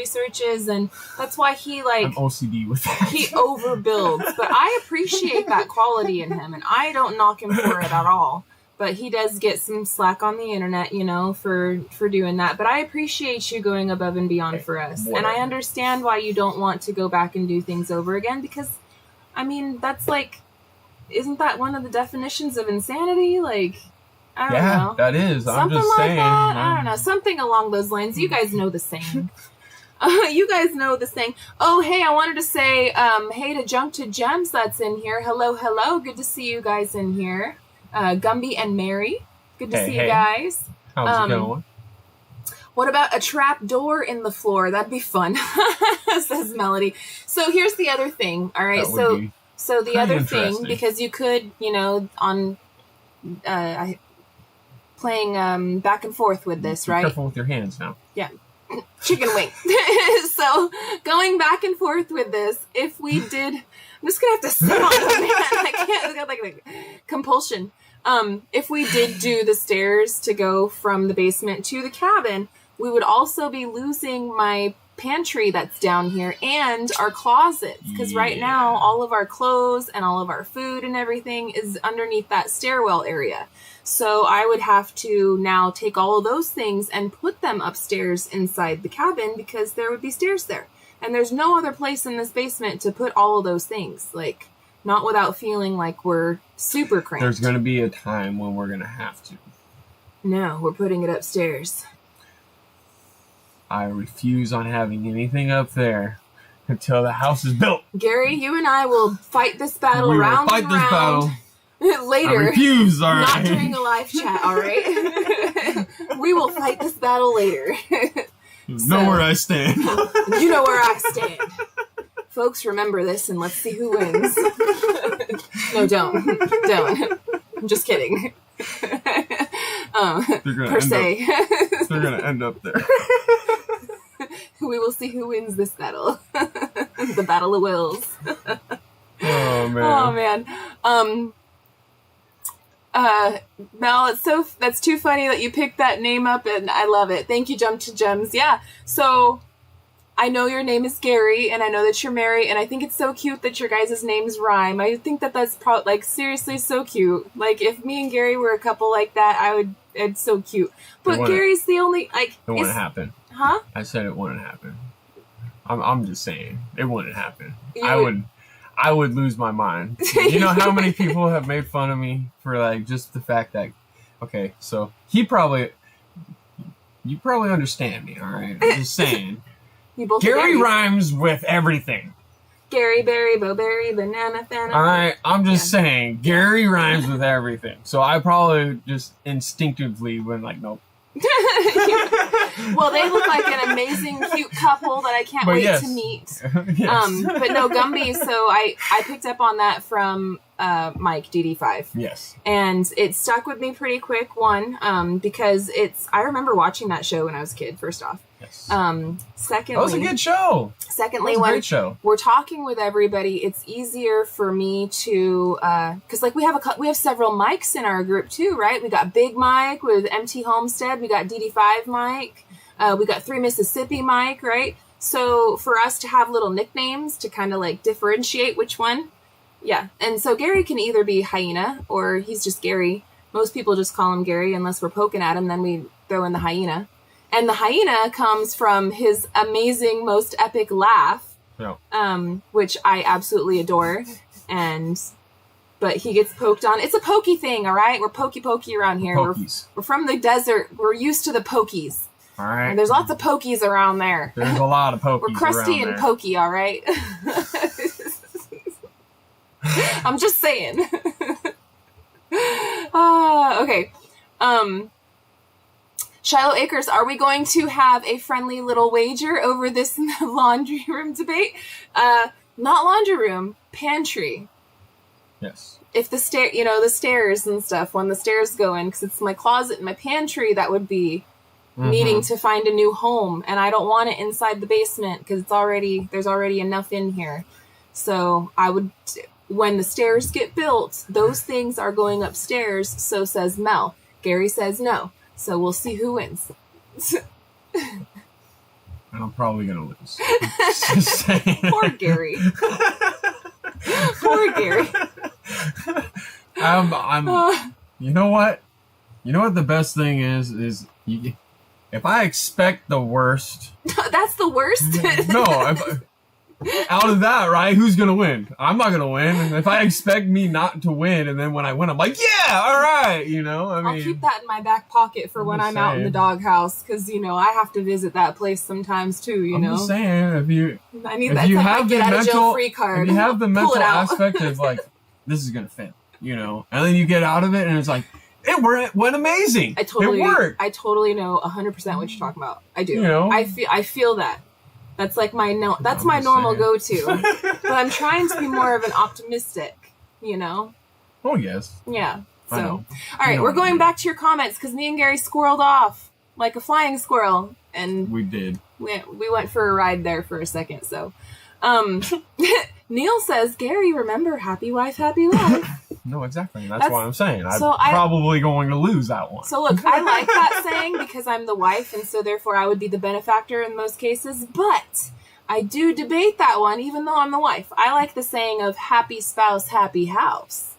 that's why I'm OCD with that. He overbuilds. But I appreciate that quality in him, and I don't knock him for it at all. But he does get some slack on the internet, for doing that. But I appreciate you going above and beyond for us. Whatever. And I understand why you don't want to go back and do things over again, because, that's isn't that one of the definitions of insanity? Like, I don't know. That is. Something I'm just like saying. That. I don't know. Something along those lines. You guys know the saying. You guys know the saying. Oh, hey, I wanted to say, hey to Junk to Gems that's in here. Hello, hello. Good to see you guys in here. Gumby and Mary. Good to see you guys. How's it going? What about a trap door in the floor? That'd be fun, says Melody. So here's the other thing. All right. So the other thing, because you could, on playing back and forth with this, right? Be careful with your hands now. Yeah. Chicken wing. So going back and forth with this, if we did, I'm just going to have to sit on it, man. I can't, it's got like compulsion. If we did do the stairs to go from the basement to the cabin, we would also be losing my pantry that's down here and our closets, because right now all of our clothes and all of our food and everything is underneath that stairwell area. So I would have to now take all of those things and put them upstairs inside the cabin, because there would be stairs there, and there's no other place in this basement to put all of those things, like not without feeling like we're super cramped. There's going to be a time when we're going to have to. No, we're putting it upstairs. I refuse on having anything up there until the house is built. Gary, you and I will fight this battle round and round. Later. I refuse, all right. Not during a live chat, all right? We will fight this battle later. You know where I stand. You know where I stand. Folks, remember this and let's see who wins. No, don't. I'm just kidding. They're gonna end up there. We will see who wins this battle. The battle of wills. Oh man. Mel, that's too funny that you picked that name up, and I love it. Thank you, Jump to Gems. Yeah. So I know your name is Gary, and I know that you're married, and I think it's so cute that your guys' names rhyme. I think that's seriously so cute. Like, if me and Gary were a couple like that, it's so cute. But Gary's the only, like... It wouldn't happen. Huh? I said it wouldn't happen. I'm just saying. It wouldn't happen. I would lose my mind. You know how many people have made fun of me for, like, just the fact that... Okay, so you probably understand me, all right? I'm just saying. Gary rhymes with everything. Gary, berry, bowberry, banana, fan. All right, I'm just saying, Gary rhymes with everything. So I probably just instinctively went like, nope. Well, they look like an amazing, cute couple that I can't wait to meet. Yes. But no, Gumby, so I picked up on that from Mike, DD5. Yes. And it stuck with me pretty quick, because I remember watching that show when I was a kid, first off. Yes. Secondly, that was a good show. Secondly, great show. We're talking with everybody, it's easier for me to, because like we have several Mikes in our group too, right? We got Big Mike with MT Homestead, we got DD5 Mike, we got 3 Mississippi Mike, right? So for us to have little nicknames to kind of like differentiate which one, yeah. And so Gary can either be Hyena or he's just Gary. Most people just call him Gary unless we're poking at him, then we throw in the Hyena. And the Hyena comes from his amazing, most epic laugh, which I absolutely adore. But he gets poked on. It's a pokey thing, all right? We're pokey around here. We're from the desert. We're used to the pokies. All right. And there's lots of pokies around there. There's a lot of pokies. We're crusty and pokey, all right? I'm just saying. Okay. Shiloh Acres, are we going to have a friendly little wager over this laundry room debate? Not laundry room, pantry. Yes. If the stairs and stuff, when the stairs go in, because it's my closet and my pantry, that would be needing to find a new home. And I don't want it inside the basement because there's already enough in here. So when the stairs get built, those things are going upstairs, so says Mel. Gary says no. So we'll see who wins. I'm probably going to lose. Just saying. Poor Gary. Poor Gary. You know what? You know what the best thing is if I expect the worst. That's the worst? No, out of that, right? Who's going to win? I'm not going to win. If I expect me not to win, and then when I win, I'm like, yeah, all right, I'll keep that in my back pocket for when I'm out in the doghouse, because, I have to visit that place sometimes, too, I'm just saying, I need that get-out-of-jail-free card. If you have the mental aspect of, like, this is going to fail, and then you get out of it, and it's like, it went amazing. It worked. I totally know 100% what you're talking about. I do. I feel that. That's like my normal go-to. But I'm trying to be more of an optimistic, Oh, yes. Yeah. So, all right, we're going back to your comments because me and Gary squirreled off like a flying squirrel. And we did. We went for a ride there for a second. So, Neil says, Gary, remember happy wife, happy life. No, exactly. That's what I'm saying. I'm probably going to lose that one. So look, I like that saying because I'm the wife, and so therefore I would be the benefactor in most cases. But I do debate that one, even though I'm the wife. I like the saying of happy spouse, happy house.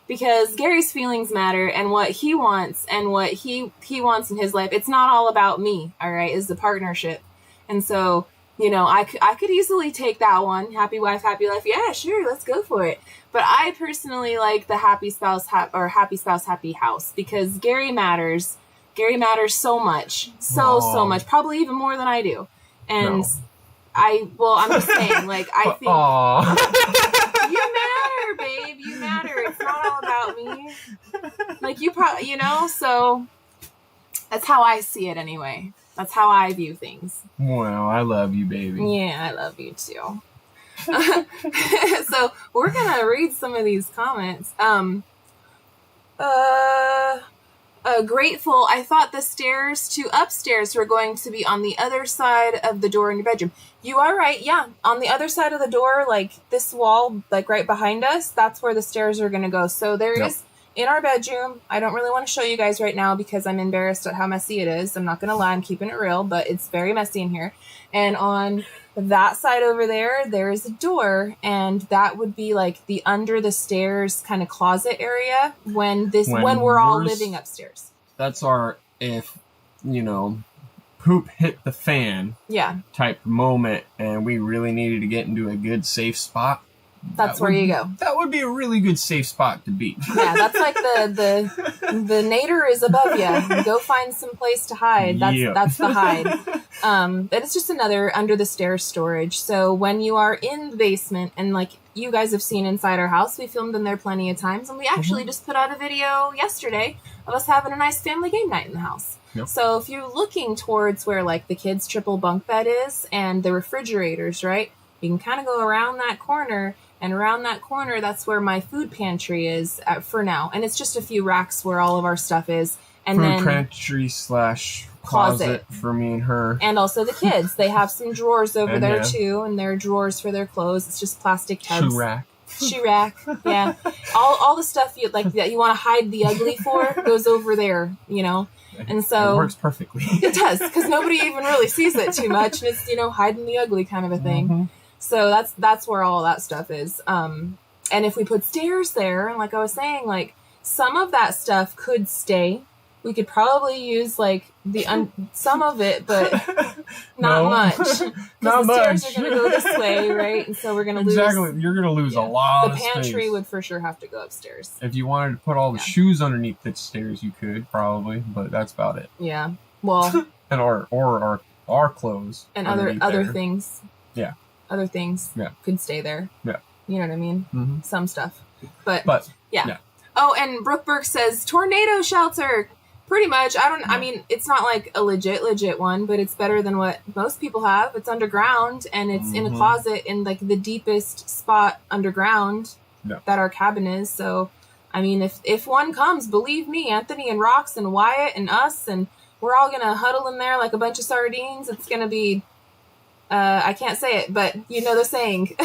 Because Gary's feelings matter, and what he wants and what he wants in his life, it's not all about me, all right? It's a partnership. And so, I could easily take that one, happy wife, happy life. Yeah, sure, let's go for it. But I personally like the happy spouse, happy house, because Gary matters. Gary matters so much. So much. Probably even more than I do. And No. I'm just saying, like, I think you matter, babe. You matter. It's not all about me. Like, you probably, you know, so that's how I see it anyway. That's how I view things. Well, I love you, baby. Yeah, I love you too. So we're gonna read some of these comments. Grateful. I thought the stairs to upstairs were going to be on the other side of the door in your bedroom. You are right. Yeah. On the other side of the door, like this wall, like right behind us, that's where the stairs are going to go. So there is in our bedroom. I don't really want to show you guys right now because I'm embarrassed at how messy it is. I'm not going to lie. I'm keeping it real, but it's very messy in here. And on that side over there, there is a door, and that would be like the under the stairs kind of closet area when we're all living upstairs. That's our, if, you know, poop hit the fan type moment and we really needed to get into a good safe spot. That's where you go. That would be a really good safe spot to be. Yeah, that's like the nadir is above you. Go find some place to hide. That's the hide. And it's just another under the stairs storage. So when you are in the basement, and like you guys have seen inside our house, we filmed in there plenty of times, and we actually just put out a video yesterday of us having a nice family game night in the house. Yep. So if you're looking towards where like the kids' triple bunk bed is and the refrigerators, right? You can kind of go around that corner. And around that corner, that's where my food pantry is for now. And it's just a few racks where all of our stuff is. And food then pantry / closet for me and her. And also the kids. They have some drawers over there too. And there are drawers for their clothes. It's just plastic tubs. Shoe rack. Yeah. All the stuff you like that you want to hide the ugly for goes over there, you know. And so it works perfectly. It does, because nobody even really sees it too much. And it's, you know, hiding the ugly kind of a thing. Mm-hmm. So that's where all that stuff is. And if we put stairs there, and like I was saying, like some of that stuff could stay. We could probably use like some of it, but not much. Not the much. Stairs are going to go this way, right? And so we're going to lose. Exactly. You're going to lose a lot of space. The pantry space. would for sure have to go upstairs. If you wanted to put all the shoes underneath the stairs, you could probably, but that's about it. Yeah. Well. And our clothes and other things. Yeah. Other things could stay there. Yeah. You know what I mean? Mm-hmm. Some stuff. But yeah. Oh, and Brookberg says tornado shelter. Pretty much. I mean, it's not like a legit one, but it's better than what most people have. It's underground, and it's in a closet in like the deepest spot underground that our cabin is. So, I mean, if one comes, believe me, Anthony and Rox and Wyatt and us, and we're all going to huddle in there like a bunch of sardines. It's going to be... I can't say it, but you know the saying.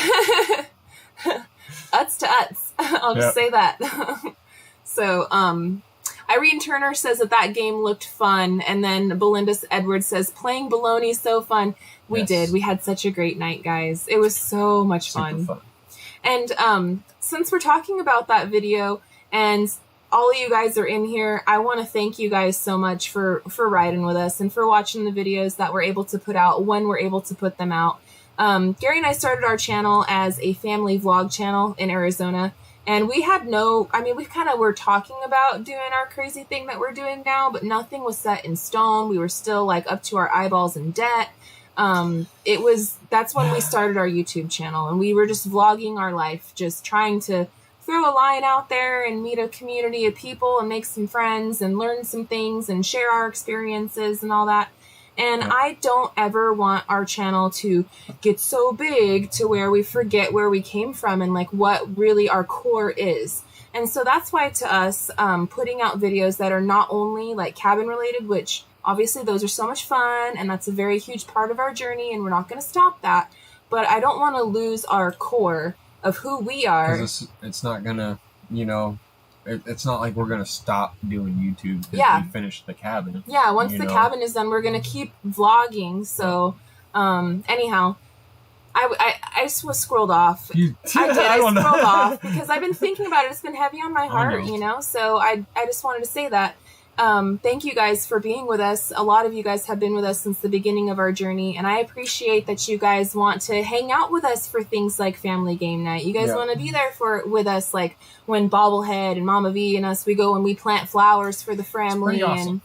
Uts to uts. I'll just say that. So, Irene Turner says that game looked fun. And then Belinda Edwards says, playing baloney so fun. We did. We had such a great night, guys. It was so much fun. And since we're talking about that video and all of you guys are in here, I want to thank you guys so much for riding with us and for watching the videos that we're able to put out when we're able to put them out. Gary and I started our channel as a family vlog channel in Arizona, and we had we kind of were talking about doing our crazy thing that we're doing now, but nothing was set in stone. We were still like up to our eyeballs in debt. That's when we started our YouTube channel, and we were just vlogging our life, just trying to throw a line out there and meet a community of people and make some friends and learn some things and share our experiences and all that. And I don't ever want our channel to get so big to where we forget where we came from and like what really our core is. And so that's why to us, putting out videos that are not only like cabin related, which obviously those are so much fun and that's a very huge part of our journey and we're not going to stop that. But I don't want to lose our core of who we are. It's not gonna, it's not like we're gonna stop doing YouTube because we finished the cabin. Yeah, once the cabin is done, we're gonna keep vlogging. So, anyhow, I just was scrolled off. I scrolled off because I've been thinking about it. It's been heavy on my heart, So I just wanted to say that. Thank you guys for being with us. A lot of you guys have been with us since the beginning of our journey, and I appreciate that you guys want to hang out with us for things like family game night. You guys want to be there with us, like when Bobblehead and Mama V and us, we go and we plant flowers for the family. Awesome.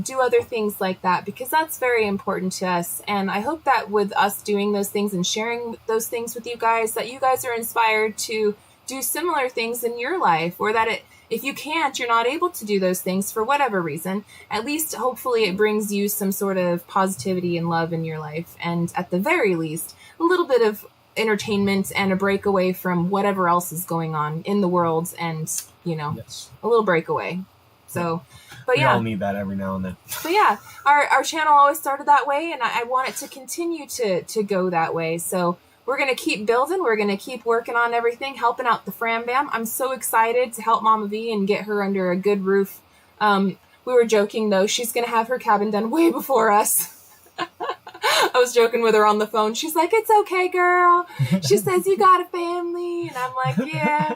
do other things like that, because that's very important to us. And I hope that with us doing those things and sharing those things with you guys, that you guys are inspired to do similar things in your life, or that if you can't, you're not able to do those things for whatever reason, at least hopefully it brings you some sort of positivity and love in your life. And at the very least, a little bit of entertainment and a breakaway from whatever else is going on in the world, and, Yes. a little breakaway. So, but We yeah. all need that every now and then. But yeah, our channel always started that way, and I want it to continue to go that way. So we're going to keep building. We're going to keep working on everything, helping out the Fram Bam. I'm so excited to help Mama V and get her under a good roof. We were joking, though. She's going to have her cabin done way before us. I was joking with her on the phone. She's like, "It's okay, girl." She says, "You got a family." And I'm like, "Yeah,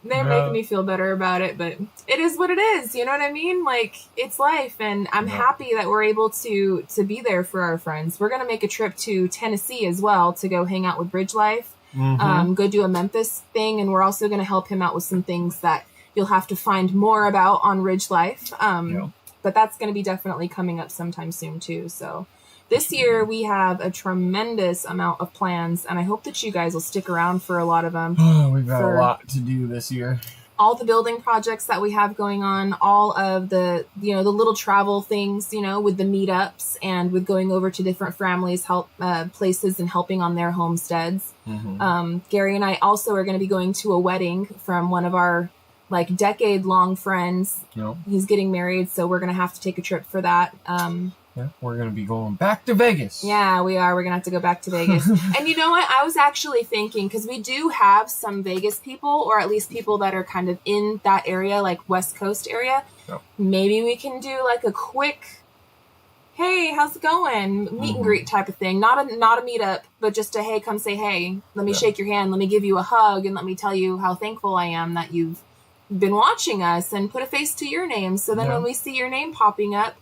They're making me feel better about it, but it is what it is. You know what I mean? Like, it's life, and I'm happy that we're able to be there for our friends. We're going to make a trip to Tennessee as well to go hang out with Bridge Life, go do a Memphis thing, and we're also going to help him out with some things that you'll have to find more about on Ridge Life. But that's going to be definitely coming up sometime soon, too. So this year, we have a tremendous amount of plans, and I hope that you guys will stick around for a lot of them. We've got a lot to do this year. All the building projects that we have going on, all of the, the little travel things, with the meetups and with going over to different families, places and helping on their homesteads. Gary and I also are going to be going to a wedding from one of our decade-long friends. He's getting married, so we're going to have to take a trip for that. We're going to be going back to Vegas. Yeah, we are. We're going to have to go back to Vegas. And you know what? I was actually thinking, because we do have some Vegas people, or at least people that are kind of in that area, like West Coast area. Maybe we can do a quick, "Hey, how's it going?" meet and greet type of thing. Not a meetup, but just a, "Hey, come say hey. Let me shake your hand. Let me give you a hug, and let me tell you how thankful I am that you've been watching us, and put a face to your name." So then when we see your name popping up,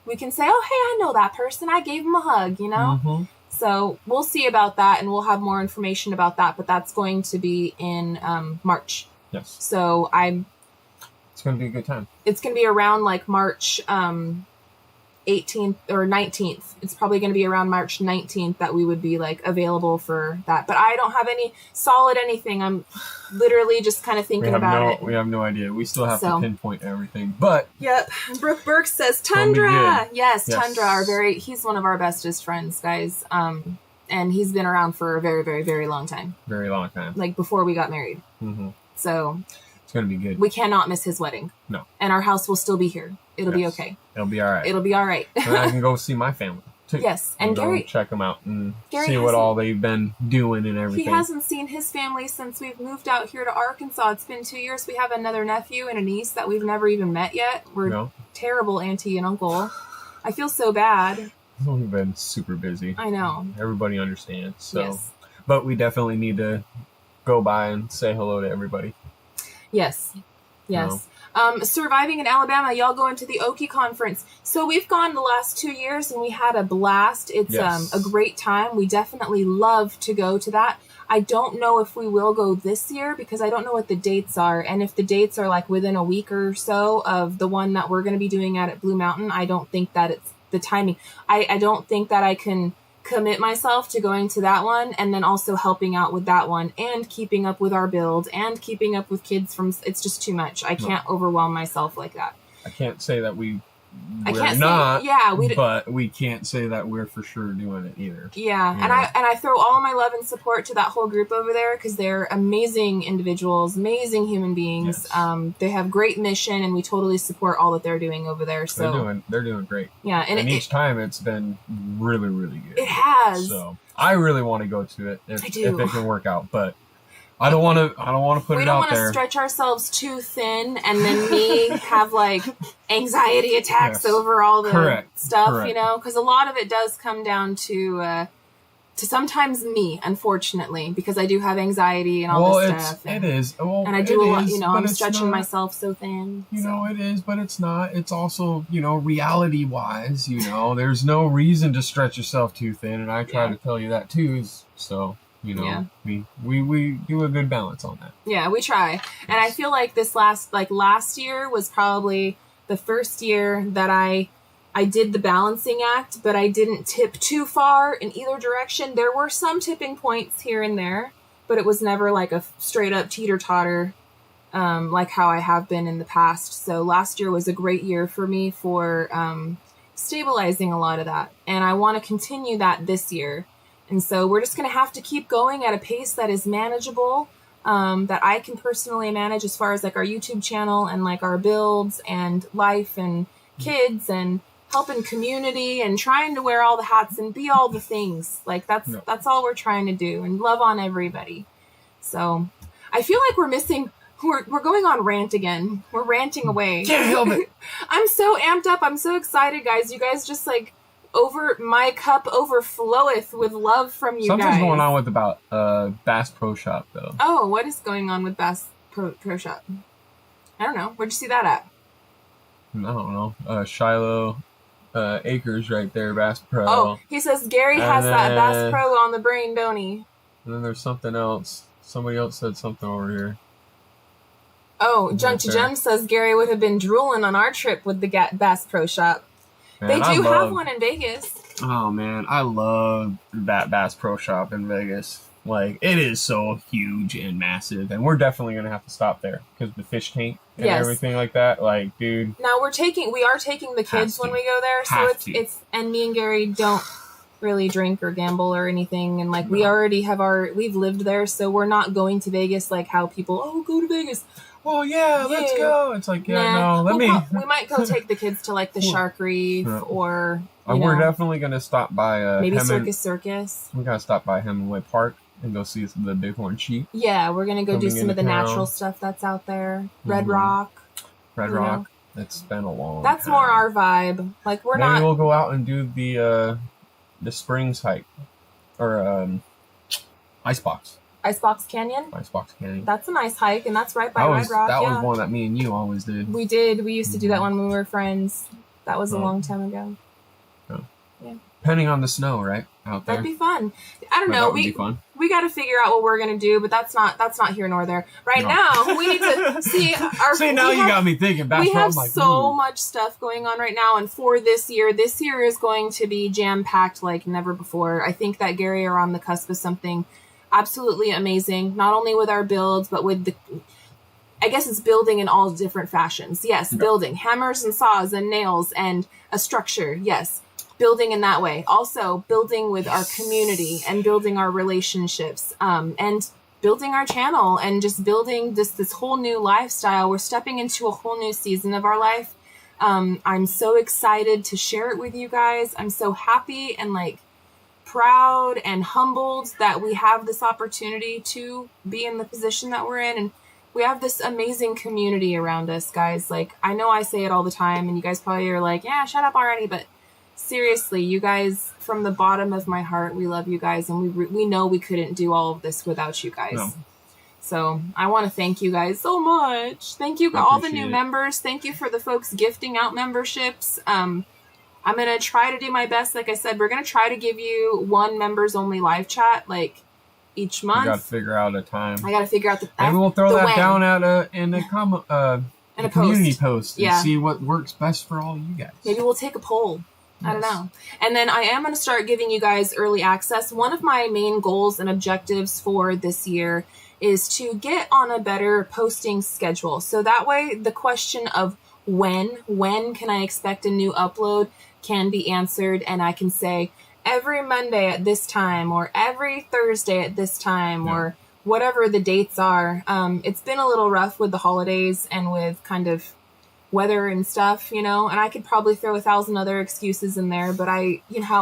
we can say, "Oh, hey, I know that person. I gave him a hug," So we'll see about that, and we'll have more information about that, but that's going to be in March. Yes. So it's going to be a good time. It's going to be around March 18th or 19th. It's probably going to be around March 19th that we would be available for that. But I don't have any solid anything. I'm literally just kind of thinking about it. We have no idea. We still have to pinpoint everything. But yep. Brooke Burke says Tundra. Yes, Tundra. He's one of our bestest friends, guys. And he's been around for a very, very, very long time. Very long time. Before we got married. So it's going to be good. We cannot miss his wedding. No. And our house will still be here. It'll be okay. It'll be all right. It'll be all right. And I can go see my family, too. Yes. And Gary, check them out and see what all they've been doing and everything. He hasn't seen his family since we've moved out here to Arkansas. It's been 2 years. We have another nephew and a niece that we've never even met yet. We're terrible auntie and uncle. I feel so bad. We've been super busy. I know. Everybody understands. So, but we definitely need to go by and say hello to everybody. Yes. Surviving in Alabama, y'all going to the Okie conference. So we've gone the last 2 years and we had a blast. It's a great time. We definitely love to go to that. I don't know if we will go this year because I don't know what the dates are. And if the dates are within a week or so of the one that we're going to be doing at Blue Mountain, I don't think that it's the timing. I don't think that I can commit myself to going to that one and then also helping out with that one and keeping up with our build and keeping up with kids it's just too much. I can't overwhelm myself like that. I can't say that but we can't say that we're for sure doing it either. Yeah, and I throw all my love and support to that whole group over there because they're amazing individuals, amazing human beings. Yes. They have great mission, and we totally support all that they're doing over there. So they're doing great. Yeah, and each time it's been really, really good. It has. So I really want to go to it if it can work out, but I don't want to put it out there. We don't want to stretch ourselves too thin and then me have anxiety attacks over all the stuff, because a lot of it does come down to sometimes me, unfortunately, because I do have anxiety and all this stuff. It is. Well, and I do a lot, I'm stretching myself so thin. It is, but it's not. It's also, reality wise, there's no reason to stretch yourself too thin. And I try to tell you that too. So. We do a good balance on that. Yeah, we try. And I feel like this last year was probably the first year that I did the balancing act, but I didn't tip too far in either direction. There were some tipping points here and there, but it was never like a straight up teeter-totter like how I have been in the past. So last year was a great year for me for stabilizing a lot of that. And I want to continue that this year. And so we're just going to have to keep going at a pace that is manageable, that I can personally manage as far as like our YouTube channel and like our builds and life and kids and helping community and trying to wear all the hats and be all the things. Like that's all we're trying to do, and love on everybody. So I feel like we're going on rant again. We're ranting away. Can't help it. I'm so amped up. I'm so excited, guys. You guys just like my cup overfloweth with love from you Something's guys. going on with about Bass Pro Shop though. Oh, what is going on with Bass Pro Shop? I don't know. Where'd you see that at? I don't know. Shiloh Acres right there, Bass Pro. Oh, he says Gary has that Bass Pro on the brain, don't he? And then there's something else. Somebody else said something over here. Oh, Junk to Gem says Gary would have been drooling on our trip with the Bass Pro Shop. Man, they do have one in Vegas. Oh, man. I love that Bass Pro Shop in Vegas. Like, it is so huge and massive. And we're definitely going to have to stop there because the fish tank and everything like that. Like, dude. Now, we are taking the kids when we go there. So it's, and me and Gary don't really drink or gamble or anything. And like, we already have we've lived there. So we're not going to Vegas like how people, go to Vegas. Oh, yeah, let's go. It's like, we might go take the kids to like the Shark Reef or we're definitely going to stop by maybe Circus. We got to stop by Hemingway Park and go see the bighorn sheep. Yeah, we're going to go do some of the natural stuff that's out there. Red Rock. It's been a long That's time. more our vibe. Like Maybe we'll go out and do the Springs hike or Icebox. Icebox Canyon? Icebox Canyon. That's a nice hike, and that's right by Red Rock. That was one that me and you always did. We did. We used to do that when we were friends. That was a long time ago. Oh. Yeah. Depending on the snow, right? Out there. That'd be fun. I don't know. That would be fun. We got to figure out what we're gonna do, but that's not here nor there. Right now, we need to see our. See, now you got me thinking. We have so much stuff going on right now, and for this year is going to be jam packed like never before. I think that Gary are on the cusp of something absolutely amazing, not only with our builds, but with I guess it's building in all different fashions. Yes, building, hammers and saws and nails and a structure. Yes, building in that way. Also building with our community and building our relationships, and building our channel and just building this whole new lifestyle. We're stepping into a whole new season of our life. I'm so excited to share it with you guys. I'm so happy and like proud and humbled that we have this opportunity to be in the position that we're in, and we have this amazing community around us, guys. Like, I know I say it all the time and you guys probably are like, yeah, shut up already, but seriously, you guys, from the bottom of my heart, we love you guys, and we know we couldn't do all of this without you guys. No. So I want to thank you guys so much. Thank you all the new members. Thank you for the folks gifting out memberships. I'm going to try to do my best. Like I said, we're going to try to give you one members only live chat like each month. You got to figure out a time. I got to figure out maybe we'll throw that down in a community post and see what works best for all you guys. Maybe we'll take a poll. Yes. I don't know. And then I am going to start giving you guys early access. One of my main goals and objectives for this year is to get on a better posting schedule. So that way the question of when can I expect a new upload can be answered, and I can say every Monday at this time or every Thursday at this time or whatever the dates are. It's been a little rough with the holidays and with kind of weather and stuff, and I could probably throw 1,000 other excuses in there, but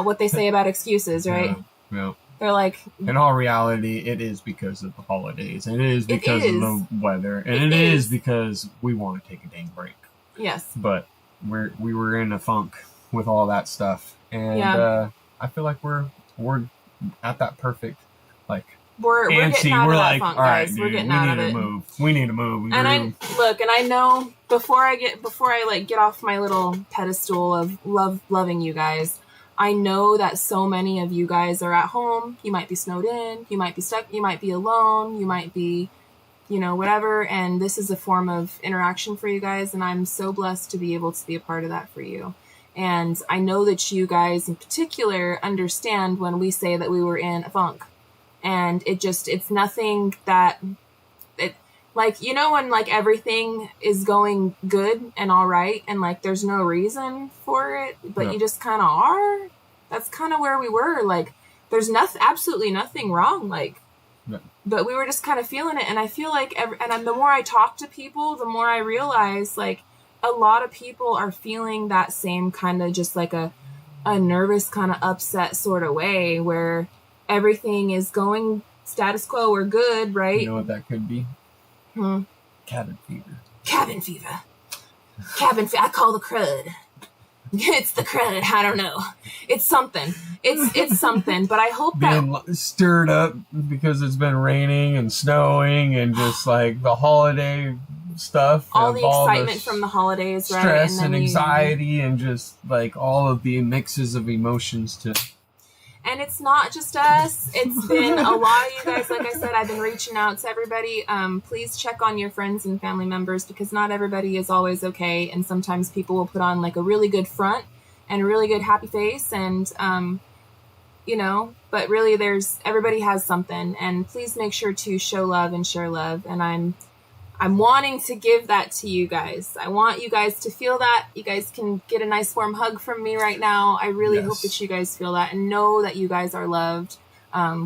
what they say about excuses, right? Yeah. They're like, in all reality, it is because of the holidays. It is because of the weather, and it is because we want to take a dang break. Yes. But we were in a funk with all that stuff, and I feel like we're at that perfect we're getting out of that funk, guys. Dude, we're getting out of it. We need to move. I know before I get off my little pedestal of loving you guys, I know that so many of you guys are at home. You might be snowed in. You might be stuck. You might be alone. You might be whatever. And this is a form of interaction for you guys. And I'm so blessed to be able to be a part of that for you. And I know that you guys in particular understand when we say that we were in a funk. And it's nothing that, when like everything is going good and all right and like there's no reason for it, but you just kind of are. That's kind of where we were. Like there's absolutely nothing wrong. Like, but we were just kind of feeling it. And I feel like, the more I talk to people, the more I realize like a lot of people are feeling that same kind of just like a nervous kind of upset sort of way where everything is going status quo or good, right? You know what that could be? Cabin fever. Cabin fever. I call the crud. It's the crud. I don't know. It's something. It's something. But I hope being stirred up because it's been raining and snowing and just like the holiday stuff. All the excitement from the holidays, right? Stress and anxiety and just like all of the mixes of emotions to. And it's not just us. It's been a lot of you guys. Like I said, I've been reaching out to everybody. Please check on your friends and family members because not everybody is always okay. And sometimes people will put on like a really good front and a really good happy face. And, but really everybody has something. And please make sure to show love and share love. And I'm wanting to give that to you guys. I want you guys to feel that. You guys can get a nice warm hug from me right now. I really hope that you guys feel that and know that you guys are loved.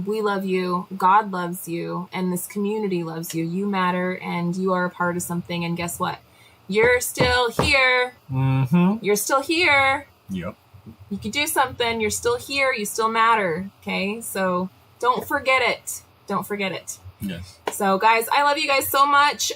We love you. God loves you. And this community loves you. You matter and you are a part of something. And guess what? You're still here. Mm-hmm. You're still here. Yep. You can do something. You're still here. You still matter. Okay? So don't forget it. Don't forget it. Yes. So, guys, I love you guys so much.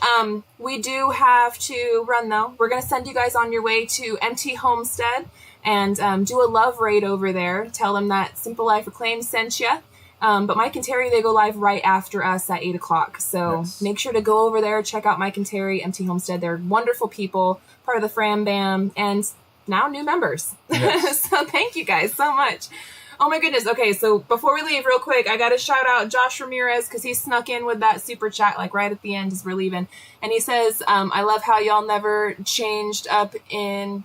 We do have to run, though. We're going to send you guys on your way to MT Homestead and do a love raid over there. Tell them that Simple Life Reclaimed sent you. But Mike and Terry, they go live right after us at 8 o'clock. So make sure to go over there, check out Mike and Terry, MT Homestead. They're wonderful people, part of the Fram Bam, and now new members. Yes. So thank you guys so much. Oh my goodness. Okay, so before we leave real quick, I got to shout out Josh Ramirez because he snuck in with that super chat like right at the end as we're leaving. And he says, I love how y'all never changed up being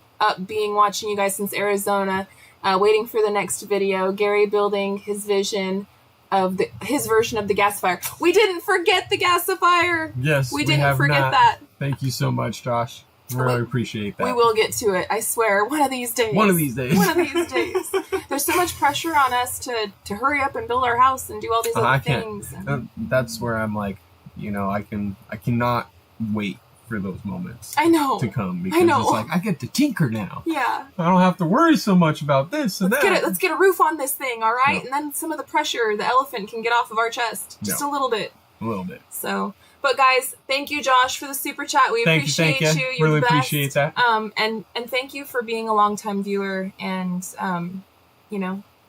watching you guys since Arizona, waiting for the next video. Gary building his vision of his version of the gasifier. We didn't forget the gasifier. Yes, we didn't forget that. Thank you so much, Josh. Really appreciate that. We will get to it. I swear. One of these days. One of these days. There's so much pressure on us to hurry up and build our house and do all these other things. That's where I'm like, I cannot wait for those moments. I know. To come because it's like I get to tinker now. Yeah. I don't have to worry so much about this and that. Let's get a roof on this thing, all right? No. And then some of the pressure, the elephant can get off of our chest. Just a little bit. A little bit. So. But guys, thank you, Josh, for the super chat. We appreciate you. You're really the best. Appreciate that. And thank you for being a longtime viewer. And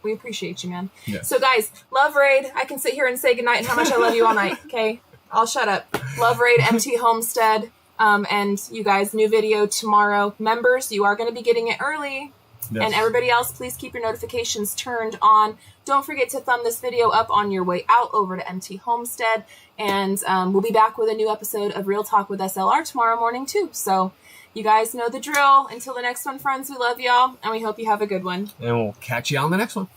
we appreciate you, man. Yes. So guys, Love Raid. I can sit here and say goodnight and how much I love you all night. Okay, I'll shut up. Love Raid, MT Homestead. And you guys, new video tomorrow. Members, you are going to be getting it early. Yes. And everybody else, please keep your notifications turned on. Don't forget to thumb this video up on your way out over to MT Homestead. And we'll be back with a new episode of Real Talk with SLR tomorrow morning, too. So you guys know the drill. Until the next one, friends, we love y'all. And we hope you have a good one. And we'll catch you on the next one.